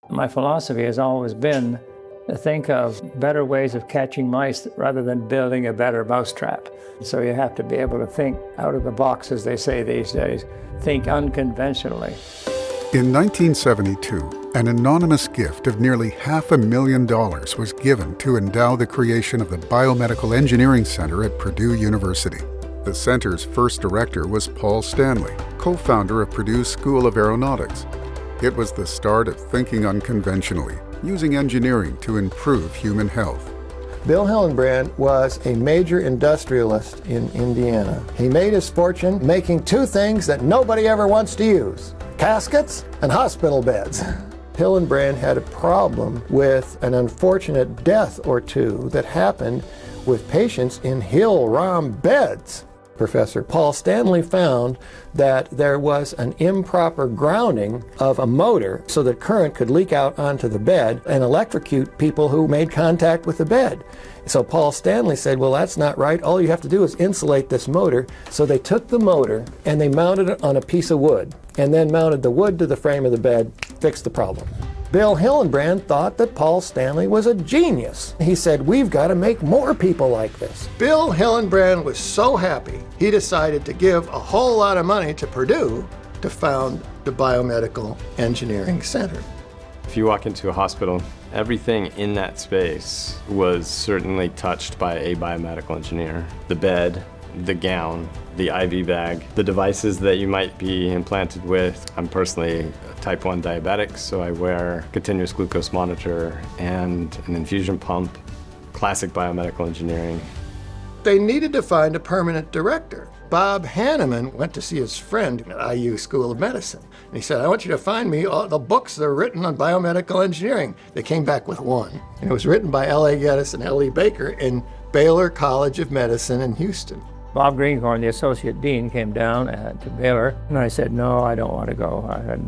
My philosophy has always been to think of better ways of catching mice rather than building a better mousetrap. So you have to be able to think out of the box, as they say these days, think unconventionally. In 1972, an anonymous gift of nearly $500,000 was given to endow the creation of the Biomedical Engineering Center at Purdue University. The center's first director was Paul Stanley, co-founder of Purdue School of Aeronautics. It was the start of thinking unconventionally, using engineering to improve human health. Bill Hillenbrand was a major industrialist in Indiana. He made his fortune making two things that nobody ever wants to use: caskets and hospital beds. Hillenbrand had a problem with an unfortunate death or two that happened with patients in Hill-Rom beds. Professor Paul Stanley found that there was an improper grounding of a motor so that current could leak out onto the bed and electrocute people who made contact with the bed. So Paul Stanley said, well, that's not right. All you have to do is insulate this motor. So they took the motor and they mounted it on a piece of wood and then mounted the wood to the frame of the bed, fixed the problem. Bill Hillenbrand thought that Paul Stanley was a genius. He said, we've got to make more people like this. Bill Hillenbrand was so happy, he decided to give a whole lot of money to Purdue to found the Biomedical Engineering Center. If you walk into a hospital, everything in that space was certainly touched by a biomedical engineer. The bed, the gown, the IV bag, the devices that you might be implanted with. I'm personally type 1 diabetic, so I wear a continuous glucose monitor and an infusion pump. Classic biomedical engineering. They needed to find a permanent director. Bob Hanneman went to see his friend at IU School of Medicine. And he said, I want you to find me all the books that are written on biomedical engineering. They came back with one. And it was written by L.A. Geddes and L.E. Baker in Baylor College of Medicine in Houston. Bob Greenhorn, the associate dean, came down to Baylor, and I said, no, I don't want to go.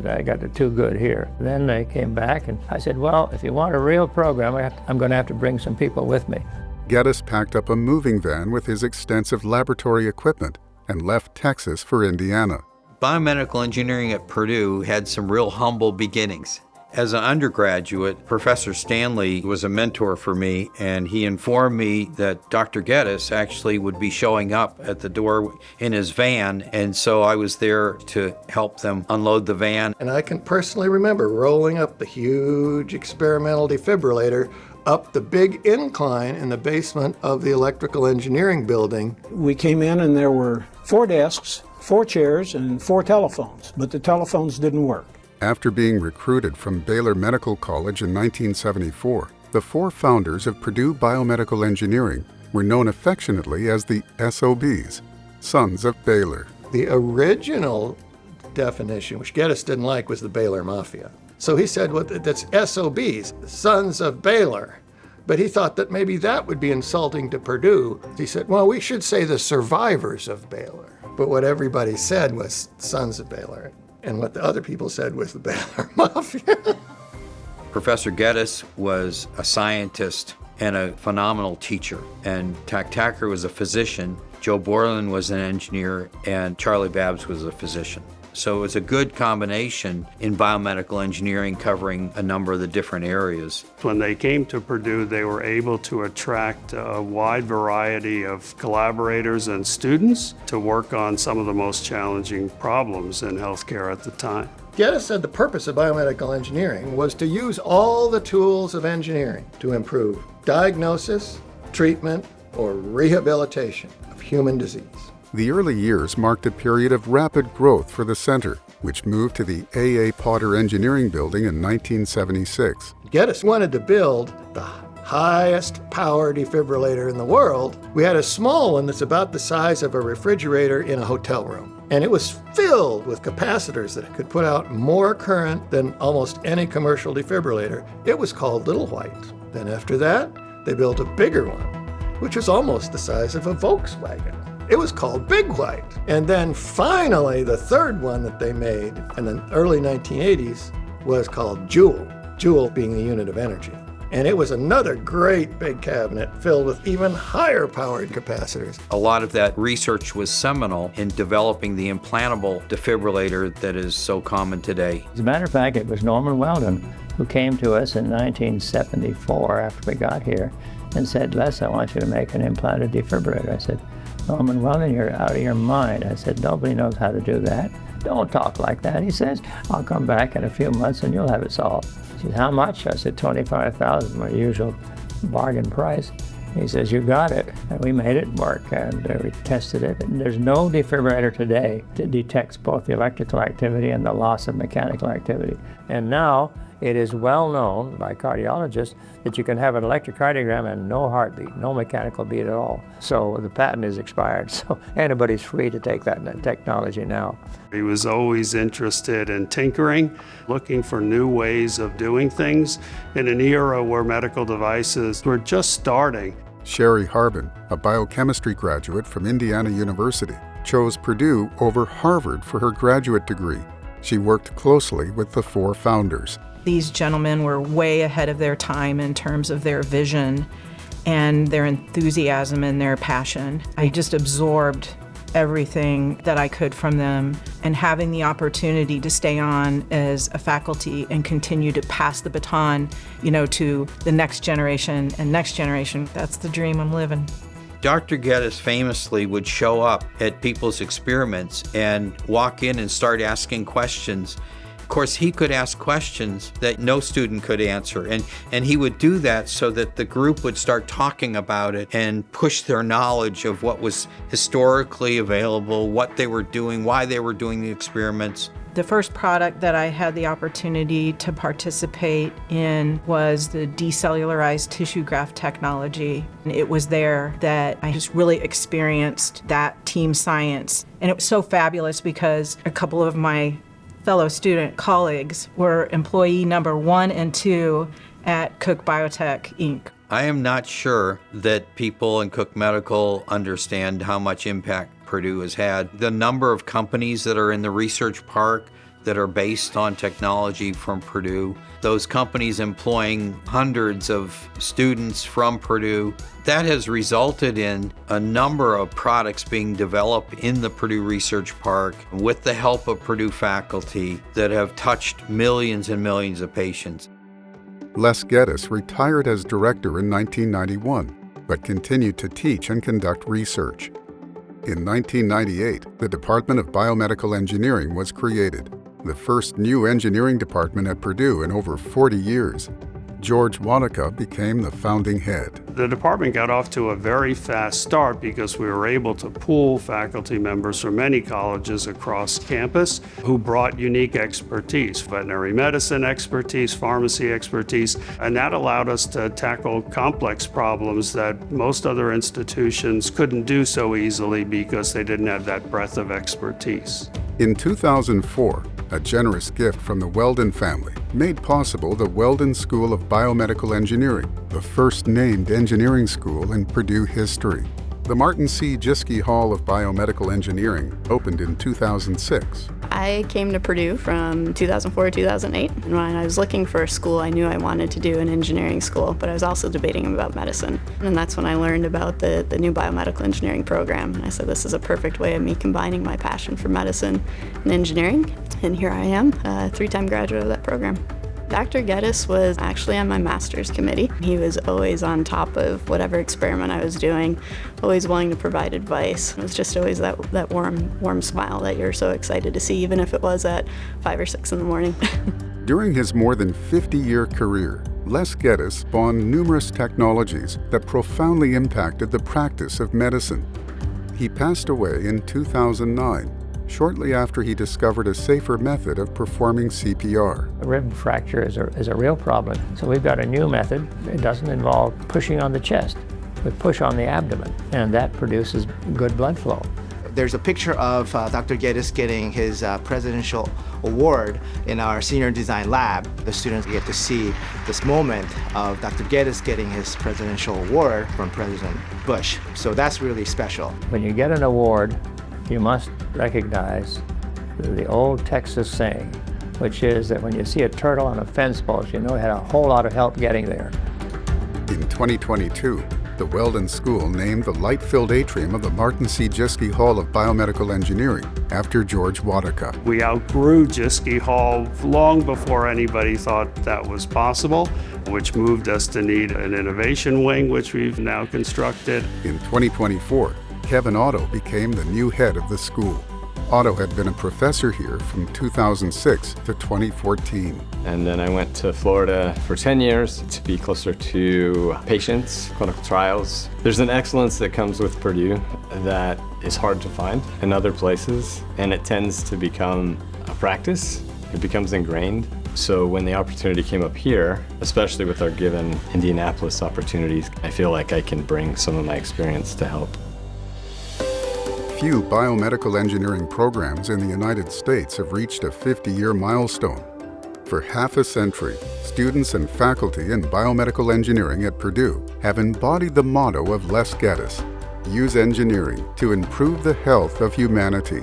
I got it too good here. Then they came back, and I said, well, if you want a real program, I'm going to have to bring some people with me. Geddes packed up a moving van with his extensive laboratory equipment and left Texas for Indiana. Biomedical engineering at Purdue had some real humble beginnings. As an undergraduate, Professor Stanley was a mentor for me, and he informed me that Dr. Geddes actually would be showing up at the door in his van, and so I was there to help them unload the van. And I can personally remember rolling up the huge experimental defibrillator up the big incline in the basement of the electrical engineering building. We came in and there were 4 desks, 4 chairs, and 4 telephones, but the telephones didn't work. After being recruited from Baylor Medical College in 1974, the 4 founders of Purdue Biomedical Engineering were known affectionately as the SOBs, Sons of Baylor. The original definition, which Geddes didn't like, was the Baylor Mafia. So he said, well, that's SOBs, Sons of Baylor. But he thought that maybe that would be insulting to Purdue. He said, well, we should say the survivors of Baylor. But what everybody said was Sons of Baylor. And what the other people said was the Baylor Mafia. Professor Geddes was a scientist and a phenomenal teacher. And Tack Tacker was a physician, Joe Borland was an engineer, and Charlie Babbs was a physician. So it was a good combination in biomedical engineering covering a number of the different areas. When they came to Purdue, they were able to attract a wide variety of collaborators and students to work on some of the most challenging problems in healthcare at the time. Geddes said the purpose of biomedical engineering was to use all the tools of engineering to improve diagnosis, treatment, or rehabilitation of human disease. The early years marked a period of rapid growth for the center, which moved to the A.A. Potter Engineering Building in 1976. Geddes wanted to build the highest power defibrillator in the world. We had a small one that's about the size of a refrigerator in a hotel room. And it was filled with capacitors that could put out more current than almost any commercial defibrillator. It was called Little White. Then after that, they built a bigger one, which was almost the size of a Volkswagen. It was called Big White. And then finally, the third one that they made in the early 1980s was called Joule, Joule being the unit of energy. And it was another great big cabinet filled with even higher powered capacitors. A lot of that research was seminal in developing the implantable defibrillator that is so common today. As a matter of fact, it was Norman Weldon who came to us in 1974 after we got here and said, Les, I want you to make an implanted defibrillator. I said, Norman Wellen, you're out of your mind. I said, nobody knows how to do that. Don't talk like that. He says, I'll come back in a few months and you'll have it solved. He said, how much? I said, $25,000, my usual bargain price. He says, you got it. And we made it work, and we tested it. And there's no defibrillator today that detects both the electrical activity and the loss of mechanical activity. And now it is well known by cardiologists that you can have an electrocardiogram and no heartbeat, no mechanical beat at all. So the patent is expired, so anybody's free to take that technology now. He was always interested in tinkering, looking for new ways of doing things in an era where medical devices were just starting. Sherry Harbin, a biochemistry graduate from Indiana University, chose Purdue over Harvard for her graduate degree. She worked closely with the four founders. These gentlemen were way ahead of their time in terms of their vision and their enthusiasm and their passion. I just absorbed everything that I could from them, and having the opportunity to stay on as a faculty and continue to pass the baton, to the next generation and next generation, that's the dream I'm living. Dr. Geddes famously would show up at people's experiments and walk in and start asking questions. Of course, he could ask questions that no student could answer, and he would do that so that the group would start talking about it and push their knowledge of what was historically available, what they were doing, why they were doing the experiments. The first product that I had the opportunity to participate in was the decellularized tissue graft technology. It was there that I just really experienced that team science. And it was so fabulous because a couple of my fellow student colleagues were employee number 1 and 2 at Cook Biotech, Inc. I am not sure that people in Cook Medical understand how much impact Purdue has had. The number of companies that are in the research park that are based on technology from Purdue, those companies employing hundreds of students from Purdue, that has resulted in a number of products being developed in the Purdue Research Park with the help of Purdue faculty that have touched millions and millions of patients. Les Geddes retired as director in 1991, but continued to teach and conduct research. In 1998, the Department of Biomedical Engineering was created, the first new engineering department at Purdue in over 40 years. George Wanaka became the founding head. The department got off to a very fast start because we were able to pool faculty members from many colleges across campus who brought unique expertise, veterinary medicine expertise, pharmacy expertise, and that allowed us to tackle complex problems that most other institutions couldn't do so easily because they didn't have that breadth of expertise. In 2004, a generous gift from the Weldon family made possible the Weldon School of Biomedical Engineering, the first named engineering school in Purdue history. The Martin C. Jiske Hall of Biomedical Engineering opened in 2006. I came to Purdue from 2004 to 2008. And when I was looking for a school, I knew I wanted to do an engineering school, but I was also debating about medicine. And that's when I learned about the new biomedical engineering program. And I said, this is a perfect way of me combining my passion for medicine and engineering. And here I am, a 3-time graduate of that program. Dr. Geddes was actually on my master's committee. He was always on top of whatever experiment I was doing, always willing to provide advice. It was just always that warm smile that you're so excited to see, even if it was at 5 or 6 in the morning. During his more than 50-year career, Les Geddes spawned numerous technologies that profoundly impacted the practice of medicine. He passed away in 2009. Shortly after he discovered a safer method of performing CPR. A rib fracture is a real problem. So we've got a new method. It doesn't involve pushing on the chest. We push on the abdomen, and that produces good blood flow. There's a picture of Dr. Geddes getting his presidential award in our senior design lab. The students get to see this moment of Dr. Geddes getting his presidential award from President Bush. So that's really special. When you get an award, you must recognize the old Texas saying, which is that when you see a turtle on a fence post, you know it had a whole lot of help getting there. In 2022, The Weldon School named the light-filled atrium of the Martin C. Jischke Hall of Biomedical Engineering after George Wadicka. We outgrew Jischke Hall long before anybody thought that was possible, which moved us to need an innovation wing, which we've now constructed. In 2024, Kevin Otto became the new head of the school. Otto had been a professor here from 2006 to 2014. And then I went to Florida for 10 years to be closer to patients, clinical trials. There's an excellence that comes with Purdue that is hard to find in other places, and it tends to become a practice. It becomes ingrained. So when the opportunity came up here, especially with our given Indianapolis opportunities, I feel like I can bring some of my experience to help. Few biomedical engineering programs in the United States have reached a 50-year milestone. For half a century, students and faculty in biomedical engineering at Purdue have embodied the motto of Les Geddes: use engineering to improve the health of humanity.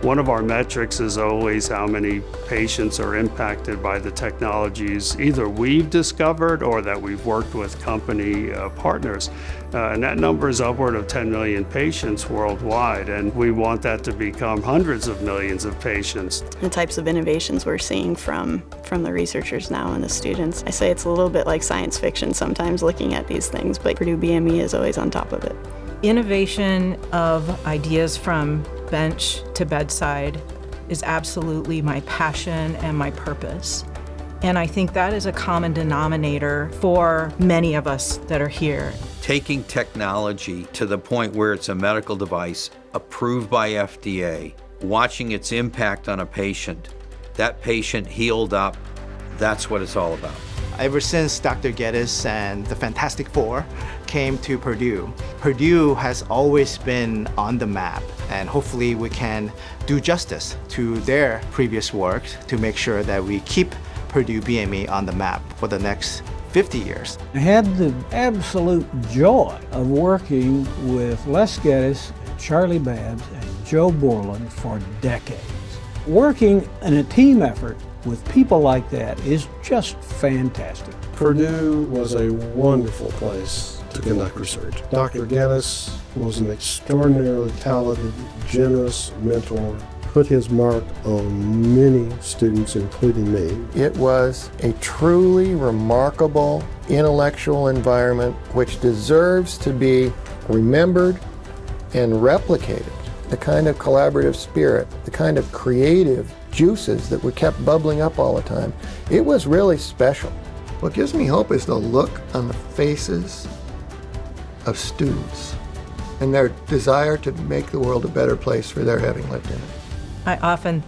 One of our metrics is always how many patients are impacted by the technologies either we've discovered or that we've worked with company partners. And that number is upward of 10 million patients worldwide, and we want that to become hundreds of millions of patients. The types of innovations we're seeing from the researchers now and the students, I say it's a little bit like science fiction sometimes looking at these things, but Purdue BME is always on top of it. Innovation of ideas from bench to bedside is absolutely my passion and my purpose. And I think that is a common denominator for many of us that are here. Taking technology to the point where it's a medical device approved by FDA, watching its impact on a patient, that patient healed up, that's what it's all about. Ever since Dr. Geddes and the Fantastic Four came to Purdue, Purdue has always been on the map, and hopefully we can do justice to their previous work to make sure that we keep Purdue BME on the map for the next 50 years. I had the absolute joy of working with Les Geddes, Charlie Babbs, and Joe Borland for decades. Working in a team effort with people like that is just fantastic. Purdue was a wonderful place to conduct research. Dr. Geddes was an extraordinarily talented, generous mentor, put his mark on many students, including me. It was a truly remarkable intellectual environment which deserves to be remembered and replicated. The kind of collaborative spirit, the kind of creative juices that were kept bubbling up all the time. It was really special. What gives me hope is the look on the faces of students and their desire to make the world a better place for their having lived in it. I often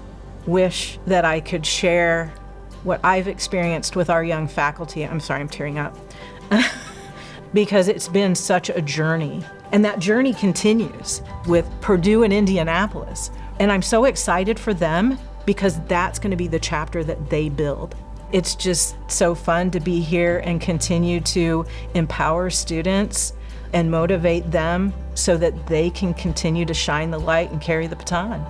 wish that I could share what I've experienced with our young faculty. I'm sorry, I'm tearing up. Because it's been such a journey. And that journey continues with Purdue and Indianapolis. And I'm so excited for them because that's going to be the chapter that they build. It's just so fun to be here and continue to empower students and motivate them so that they can continue to shine the light and carry the baton.